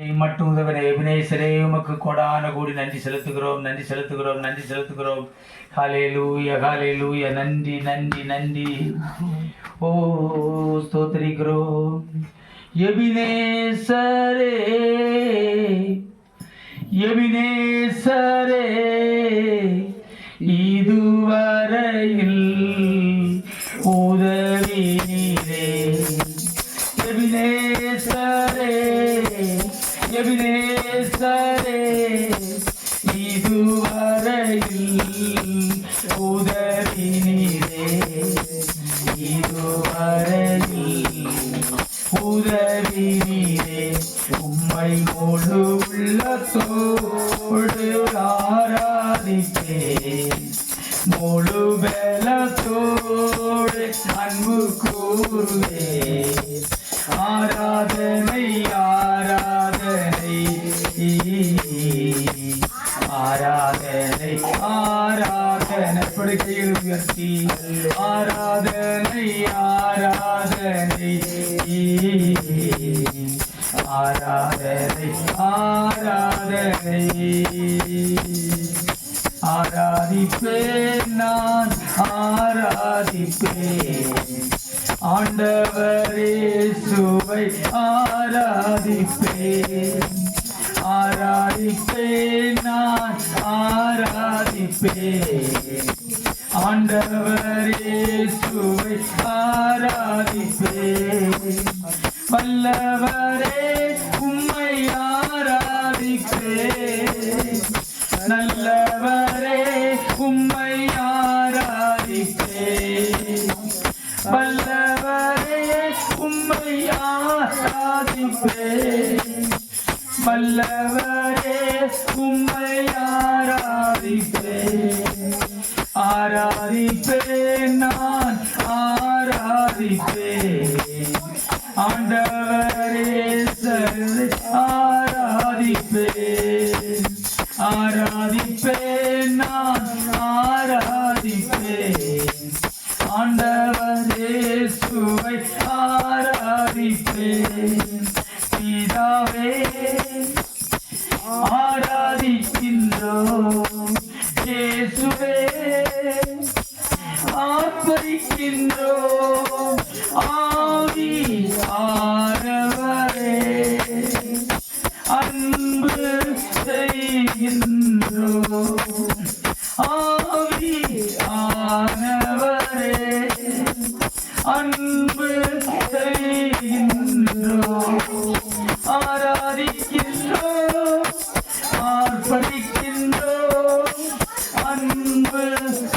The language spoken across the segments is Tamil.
மட்டும் உதவனே எபினேசரே உமக்கு கொடான கூடி நன்றி செலுத்துகிறோம். ஹல்லேலூயா நன்றி. ஓ ஸ்தோத்திரிக்கிறோம். எபினேசரே இதுவரையில் உதவி நீரே. எபினேசரே இதுவரையில் உதவி நீரே. உம்மை முழு உள்ளத்தோடு ஆராதிப்பேன். முழு பலத்தோடு அன்பு கூறுவேன். ஆராதனை படுக்கையில் உயர்த்தி ஆராதனை ஆராதிப்பேன். நான் ஆராதிப்பேன் ஆண்டவரே சுவை ஆராதிப்பேன். நான் ஆராதிப்பேன் ஆண்டவரே சுவை ஆராதிப்பேன். வல்லவரே உம்மை ஆராதிப்பேன். நல்லவரே உம்மை ஆராதிப்பேன். வல்லவரே உம்மை ஆராதிப்பேன். வல்லவரே உம்மை ஆராதிப்பேன். நான் ஆராதிப்பேன் ஆண்டவரே சர்வை ஆராதிப்பேன். நான் ஆராதிப்பேன் ஆண்டவரே சுவை ஆராதிப்பேன். பிதாவே ஆராதிக்கின்றோம். இயேசுவே ஆர்ப்பரிக்கின்றோம். ஆவியானவரே அன்பு செய்கின்றோம். ஆவியானவரே அன்பு செய்கின்றோம். ஆராதிக்கின்றோம். ஆர்ப்பரிக்கின்றோம். அன்பு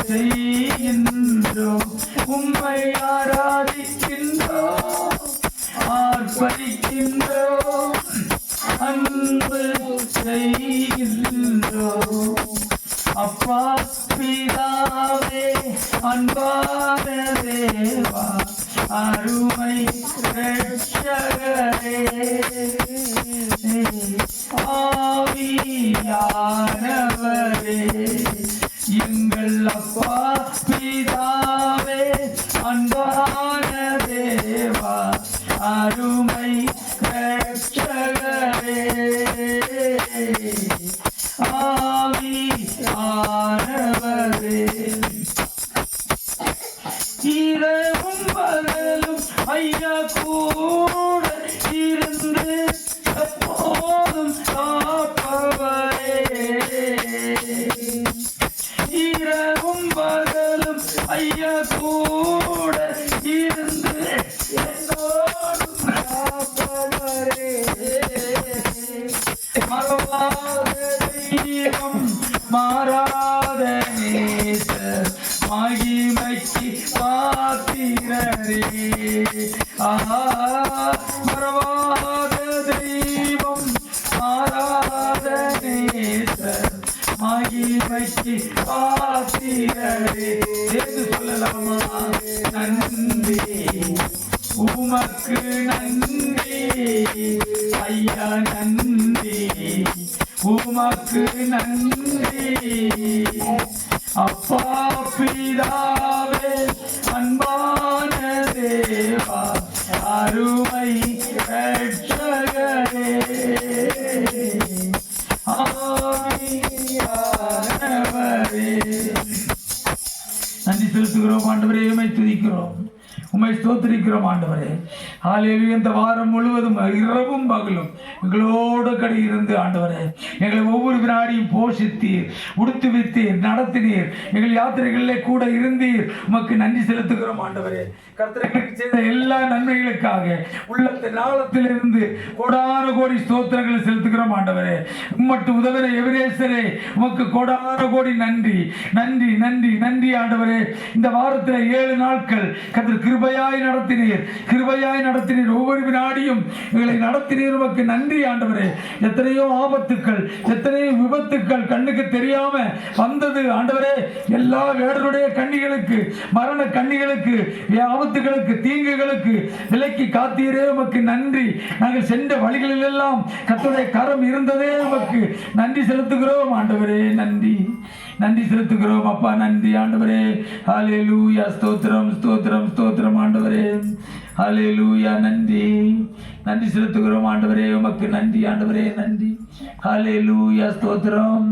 செய்கின்றோம். உம்மை ஆராதிக்கின்றோம். ஆர்ப்பரிக்கின்றோம். அன்பு செய்கின்றோம். அப்பா பிதாவே அன்பான தேவா அருமை ரட்சகரே ஆவியானவரே எங்கள் அப்பா பிதாவே அன்பான தேவா அருமை ரட்சகரே ஆவியானவரே இரவும் பகலும் ஐயா கூட இருந்து எப்போதும் காப்பவரே. இரவும் பகலும் ஐயா கூட இருந்து என்னோடும் காப்பவரே. மறவாத தெய்வம் மாறாத நேசர் மகிமைக்கு பாத்திரரே. மறவாத தெய்வம் மாறாத நேசர் மகிமைக்கு பாத்திரரே. என்று சொல்லலாமா? நன்றி உமக்கு நன்றி ஐயா நன்றி உமக்கு நன்றி. அப்பா பிதாவே அன்பான தேவா அருமை ரட்சகரே ஆவியானவரே. நன்றி செலுத்துகிறோம் ஆண்டவரே, உம்மை துதிக்கிறோம், உம்மை ஸ்தோத்திரிக்கிறோம் ஆண்டவரே. ஹல்லேலூயா. இந்த வாரம் முழுவதும் இரவும் பகலும் எங்களோடு கடை இருந்து ஆண்டவரே எங்களை ஒவ்வொரு வினாடியும் போஷித்தீர், உடுத்து வைத்தீர், நடத்தினீர், எங்கள் யாத்திரைகளிலே கூட இருந்தீர். உமக்கு நன்றி செலுத்துகிறோம் ஆண்டவரே. கர்த்தர்களுக்கு செய்த எல்லா நன்மைகளுக்காக உள்ளத்தின் நாளத்திலிருந்து கோடான கோடி ஸ்தோத்திரங்களை செலுத்துகிறோம் ஆண்டவரே. உம்மட்டு உதவின எபிரேசரே, உமக்கு கோடான கோடி நன்றி நன்றி நன்றி நன்றி ஆண்டவரே. இந்த வாரத்தில் 7 நாட்கள் கர்த்தர் கிருபையாய் நடத்தினீர், கிருபையாய் நடத்தினீர். ஒவ்வொரு வினாடியும் எங்களை நடத்தினீர். உமக்கு நன்றி ஆண்டவரே. எத்தனையோ ஆபத்துக்கள், எத்தனையோ விபத்துக்கள் கண்ணுக்கு தெரியாம வந்தது ஆண்டவரே. எல்லா வேடருடைய கண்ணிகளுக்கு, மரண கண்ணிகளுக்கு, ஆபத்துகளுக்கு, தீங்குகளுக்கு விலக்கி காத்தீரே. உமக்கு நன்றி. நாங்கள் சென்ற வழிகளில் எல்லாம் கர்த்தருடைய கரம் இருந்ததே. உமக்கு நன்றி செலுத்துகிறோம் ஆண்டவரே. நன்றி நன்றி செலுத்துகிறோம் அப்பா. நன்றி ஆண்டவரே. ஹல்லேலூயா. ஸ்தோத்திரம் ஸ்தோத்திரம் ஸ்தோத்திரம் ஆண்டவரே. ஹல்லேலூயா. நன்றி நன்றி செலுத்துகிறோம் ஆண்டவரே. உமக்கு நன்றி ஆண்டவரே. நன்றி. ஹல்லேலூயா. ஸ்தோத்திரம்.